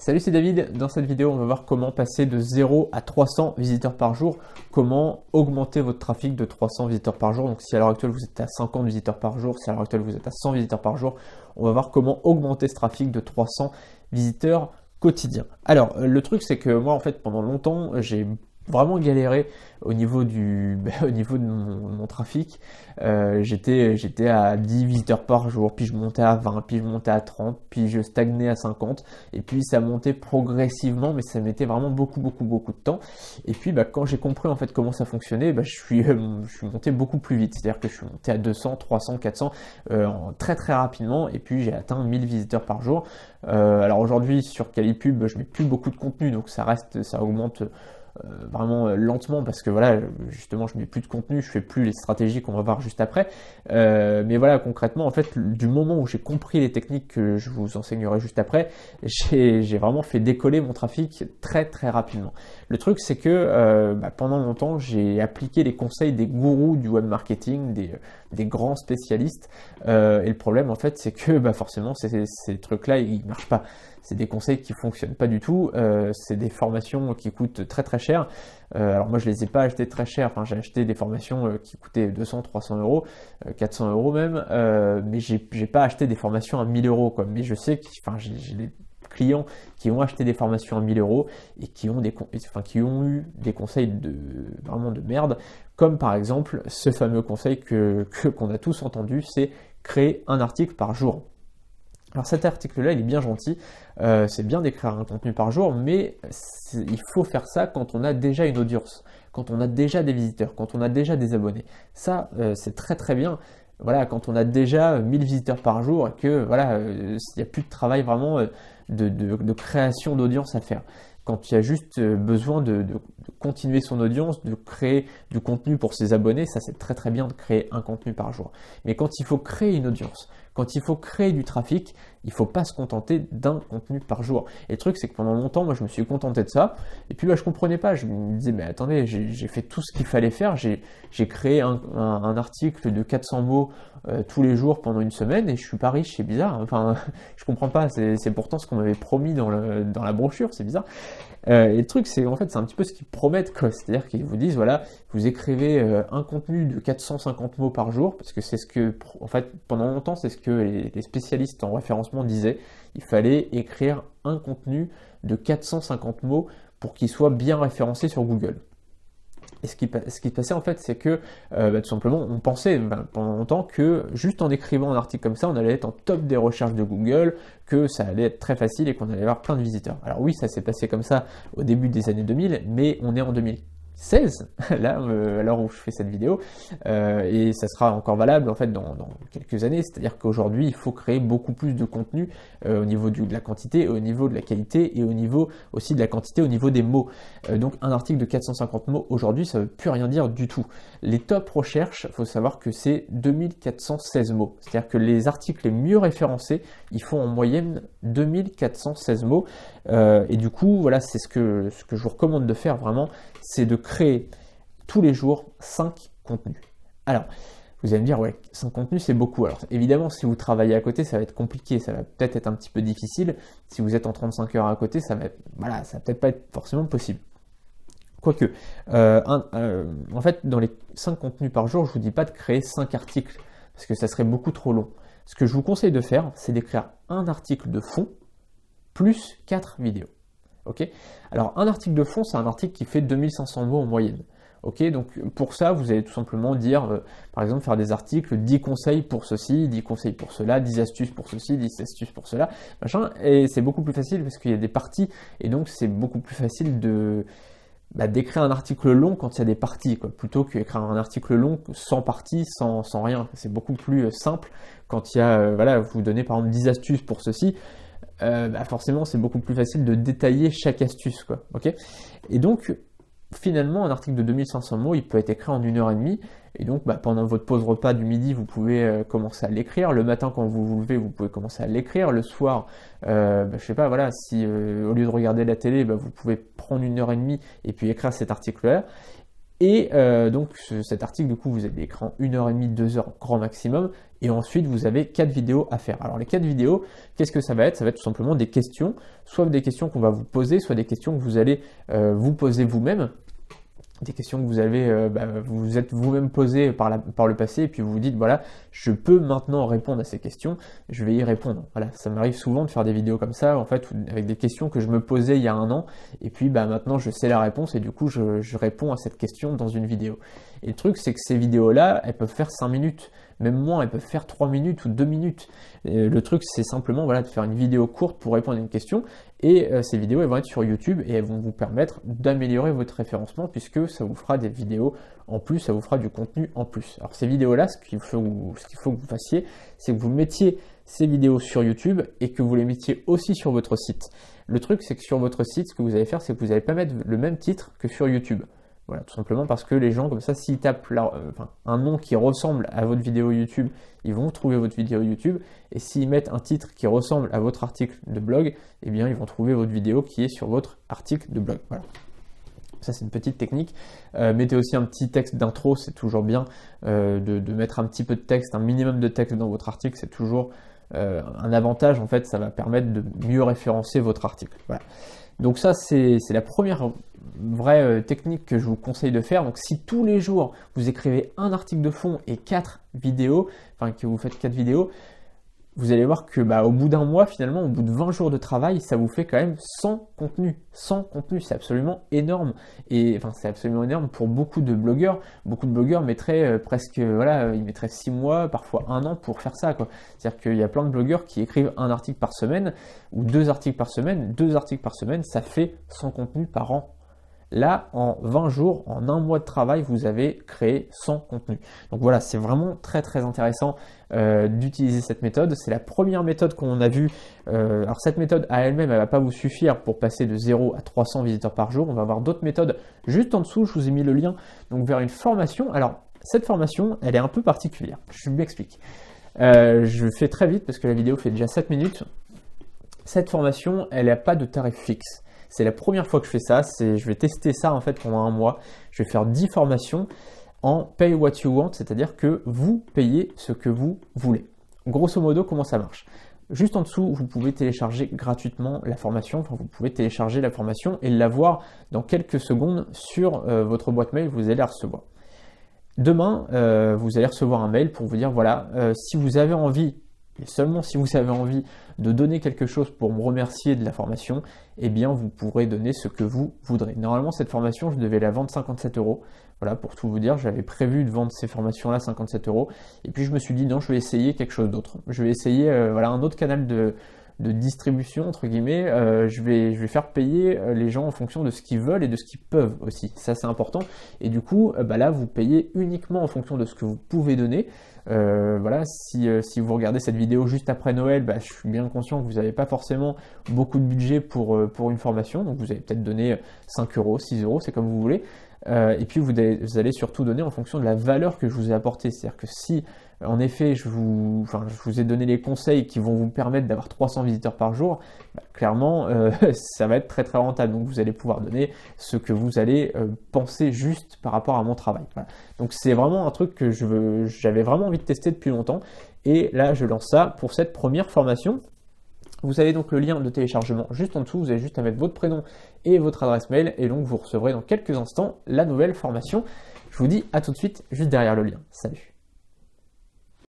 Salut, c'est David. Dans cette vidéo, on va voir comment passer de 0 à 300 visiteurs par jour, comment augmenter votre trafic de 300 visiteurs par jour. Donc si à l'heure actuelle vous êtes à 50 visiteurs par jour, si à l'heure actuelle vous êtes à 100 visiteurs par jour, on va voir comment augmenter ce trafic de 300 visiteurs quotidiens. Alors, le truc c'est que moi en fait pendant longtemps, j'ai vraiment galéré au niveau de mon trafic. J'étais à 10 visiteurs par jour, puis je montais à 20, puis je montais à 30, puis je stagnais à 50, et puis ça montait progressivement, mais ça mettait vraiment beaucoup de temps. Et puis quand j'ai compris en fait comment ça fonctionnait, je suis monté beaucoup plus vite, c'est-à-dire que je suis monté à 200, 300, 400 très rapidement, et puis j'ai atteint 1000 visiteurs par jour. Alors aujourd'hui sur Calipub, je mets plus beaucoup de contenu, donc ça augmente vraiment lentement parce que voilà, justement je mets plus de contenu, je fais plus les stratégies qu'on va voir juste après, mais voilà, concrètement en fait du moment où j'ai compris les techniques que je vous enseignerai juste après, j'ai vraiment fait décoller mon trafic très rapidement. Le truc c'est que pendant longtemps j'ai appliqué les conseils des gourous du web marketing, des grands spécialistes, et le problème en fait c'est que forcément ces trucs là ils marchent pas. C'est des conseils qui fonctionnent pas du tout, c'est des formations qui coûtent très cher. Alors moi je les ai pas achetées très cher, enfin j'ai acheté des formations qui coûtaient 200, 300 euros, 400 euros même, mais j'ai pas acheté des formations à 1000 euros quoi. Mais je sais que j'ai des clients qui ont acheté des formations à 1000 euros et qui ont eu des conseils vraiment de merde, comme par exemple ce fameux conseil qu'on a tous entendu, c'est créer un article par jour. Alors cet article-là, il est bien gentil, c'est bien d'écrire un contenu par jour, mais il faut faire ça quand on a déjà une audience, quand on a déjà des visiteurs, quand on a déjà des abonnés. Ça, c'est très bien. Voilà, quand on a déjà 1000 visiteurs par jour et que voilà, il n'y a plus de travail vraiment de création d'audience à faire. Quand il y a juste besoin de continuer son audience, de créer du contenu pour ses abonnés, ça c'est très bien de créer un contenu par jour. Mais quand il faut créer une audience, quand il faut créer du trafic, il ne faut pas se contenter d'un contenu par jour. Et le truc, c'est que pendant longtemps, moi, je me suis contenté de ça. Et puis, je comprenais pas. Je me disais, mais attendez, j'ai fait tout ce qu'il fallait faire. J'ai créé un article de 400 mots tous les jours pendant une semaine et je suis pas riche. C'est bizarre. Enfin, je comprends pas. C'est pourtant ce qu'on m'avait promis dans la brochure. C'est bizarre. Et le truc, c'est en fait, c'est un petit peu ce qu'ils promettent, quoi. C'est-à-dire qu'ils vous disent, voilà, vous écrivez un contenu de 450 mots par jour, parce que c'est ce que, en fait, pendant longtemps, c'est ce que les spécialistes en référencement disaient. Il fallait écrire un contenu de 450 mots pour qu'il soit bien référencé sur Google. Et ce qui passait en fait, c'est que tout simplement, on pensait pendant longtemps que juste en écrivant un article comme ça, on allait être en top des recherches de Google, que ça allait être très facile et qu'on allait avoir plein de visiteurs. Alors oui, ça s'est passé comme ça au début des années 2000, mais on est en 2016, là, à l'heure où je fais cette vidéo, et ça sera encore valable en fait dans quelques années, c'est-à-dire qu'aujourd'hui il faut créer beaucoup plus de contenu au niveau de la quantité, au niveau de la qualité et au niveau aussi de la quantité au niveau des mots. Donc un article de 450 mots aujourd'hui ça ne veut plus rien dire du tout. Les top recherches, il faut savoir que c'est 2416 mots, c'est-à-dire que les articles les mieux référencés, ils font en moyenne 2416 mots, et du coup voilà, c'est ce que je vous recommande de faire vraiment, c'est de créer tous les jours 5 contenus. Alors, vous allez me dire, ouais, 5 contenus, c'est beaucoup. Alors, évidemment, si vous travaillez à côté, ça va être compliqué, ça va peut-être être un petit peu difficile. Si vous êtes en 35 heures à côté, ça va peut-être pas être forcément possible. Quoique, en fait, dans les 5 contenus par jour, je ne vous dis pas de créer 5 articles, parce que ça serait beaucoup trop long. Ce que je vous conseille de faire, c'est d'écrire un article de fond, plus 4 vidéos. Ok. Alors un article de fond, c'est un article qui fait 2500 mots en moyenne. Ok, donc pour ça, vous allez tout simplement dire, par exemple, faire des articles 10 conseils pour ceci, 10 conseils pour cela, 10 astuces pour ceci, 10 astuces pour cela, machin, et c'est beaucoup plus facile parce qu'il y a des parties, et donc c'est beaucoup plus facile d'écrire un article long quand il y a des parties, quoi, plutôt qu'écrire un article long sans partie, sans rien. C'est beaucoup plus simple quand il y a, vous donnez par exemple 10 astuces pour ceci, forcément c'est beaucoup plus facile de détailler chaque astuce, quoi, ok. Et donc finalement un article de 2500 mots il peut être écrit en 1h30, et donc pendant votre pause repas du midi vous pouvez commencer à l'écrire, le matin quand vous vous levez vous pouvez commencer à l'écrire, le soir je sais pas, voilà, si au lieu de regarder la télé vous pouvez prendre 1h30 et puis écrire cet article là. Et donc cet article, du coup, vous avez l'écran 1h30, 2h grand maximum, et ensuite vous avez 4 vidéos à faire. Alors les 4 vidéos, qu'est-ce que ça va être? Ça va être tout simplement des questions, soit des questions qu'on va vous poser, soit des questions que vous allez vous poser vous-même. Des questions que vous avez, vous êtes vous-même posées par le passé, et puis vous vous dites, voilà, je peux maintenant répondre à ces questions, je vais y répondre. Voilà, ça m'arrive souvent de faire des vidéos comme ça, en fait, avec des questions que je me posais il y a un an, et puis maintenant je sais la réponse, et du coup je réponds à cette question dans une vidéo. Et le truc, c'est que ces vidéos-là, elles peuvent faire 5 minutes, même moins, elles peuvent faire 3 minutes ou 2 minutes. Et le truc, c'est simplement voilà, de faire une vidéo courte pour répondre à une question, et ces vidéos, elles vont être sur YouTube, et elles vont vous permettre d'améliorer votre référencement, puisque ça vous fera des vidéos en plus, ça vous fera du contenu en plus. Alors ces vidéos-là, ce qu'il faut que vous fassiez, c'est que vous mettiez ces vidéos sur YouTube, et que vous les mettiez aussi sur votre site. Le truc, c'est que sur votre site, ce que vous allez faire, c'est que vous n'allez pas mettre le même titre que sur YouTube. Voilà, tout simplement parce que les gens, comme ça, s'ils tapent un nom qui ressemble à votre vidéo YouTube, ils vont trouver votre vidéo YouTube. Et s'ils mettent un titre qui ressemble à votre article de blog, eh bien, ils vont trouver votre vidéo qui est sur votre article de blog. Voilà. Ça, c'est une petite technique. Mettez aussi un petit texte d'intro, c'est toujours bien de mettre un petit peu de texte, un minimum de texte dans votre article, c'est toujours un avantage. En fait, ça va permettre de mieux référencer votre article. Voilà. Donc ça, c'est la première vraie technique que je vous conseille de faire. Donc si tous les jours, vous écrivez un article de fond et 4 vidéos, enfin que vous faites 4 vidéos, vous allez voir que au bout d'un mois, finalement, au bout de 20 jours de travail, ça vous fait quand même 100 contenus. 100 contenus, c'est absolument énorme. Et enfin, c'est absolument énorme pour beaucoup de blogueurs. Beaucoup de blogueurs mettraient presque, voilà, ils mettraient 6 mois, parfois 1 an pour faire ça, quoi. C'est-à-dire qu'il y a plein de blogueurs qui écrivent un article par semaine ou 2 articles par semaine. 2 articles par semaine, ça fait 100 contenus par an. Là, en 20 jours, en 1 mois de travail, vous avez créé 100 contenus. Donc voilà, c'est vraiment très très intéressant d'utiliser cette méthode. C'est la première méthode qu'on a vue. Alors cette méthode à elle-même, elle ne va pas vous suffire pour passer de 0 à 300 visiteurs par jour. On va avoir d'autres méthodes juste en dessous. Je vous ai mis le lien donc vers une formation. Alors cette formation, elle est un peu particulière. Je m'explique. Je fais très vite parce que la vidéo fait déjà 7 minutes. Cette formation, elle n'a pas de tarif fixe. C'est la première fois que je fais ça, je vais tester ça en fait pendant 1 mois. Je vais faire 10 formations en pay what you want, c'est-à-dire que vous payez ce que vous voulez. Grosso modo, comment ça marche? Juste en dessous, vous pouvez télécharger gratuitement la formation, enfin vous pouvez télécharger la formation et l'avoir dans quelques secondes sur votre boîte mail, vous allez la recevoir. Demain, vous allez recevoir un mail pour vous dire, voilà, si vous avez envie, et seulement si vous avez envie de donner quelque chose pour me remercier de la formation, eh bien vous pourrez donner ce que vous voudrez. Normalement cette formation je devais la vendre 57 €. Voilà, pour tout vous dire, j'avais prévu de vendre ces formations là 57 €. Et puis je me suis dit non, je vais essayer quelque chose d'autre. Je vais essayer voilà, un autre canal de distribution entre guillemets. Je vais faire payer les gens en fonction de ce qu'ils veulent et de ce qu'ils peuvent aussi. Ça c'est important. Et du coup là vous payez uniquement en fonction de ce que vous pouvez donner. Voilà, si vous regardez cette vidéo juste après Noël, je suis bien conscient que vous n'avez pas forcément beaucoup de budget pour une formation, donc vous allez peut-être donner 5 €, 6 €, c'est comme vous voulez. Et puis vous allez surtout donner en fonction de la valeur que je vous ai apportée. C'est-à-dire que si en effet je vous ai donné les conseils qui vont vous permettre d'avoir 300 visiteurs par jour, clairement ça va être très très rentable. Donc vous allez pouvoir donner ce que vous allez penser juste par rapport à mon travail. Voilà. Donc c'est vraiment un truc que j'avais vraiment envie de tester depuis longtemps. Et là je lance ça pour cette première formation. Vous avez donc le lien de téléchargement juste en dessous, vous avez juste à mettre votre prénom et votre adresse mail et donc vous recevrez dans quelques instants la nouvelle formation. Je vous dis à tout de suite juste derrière le lien. Salut!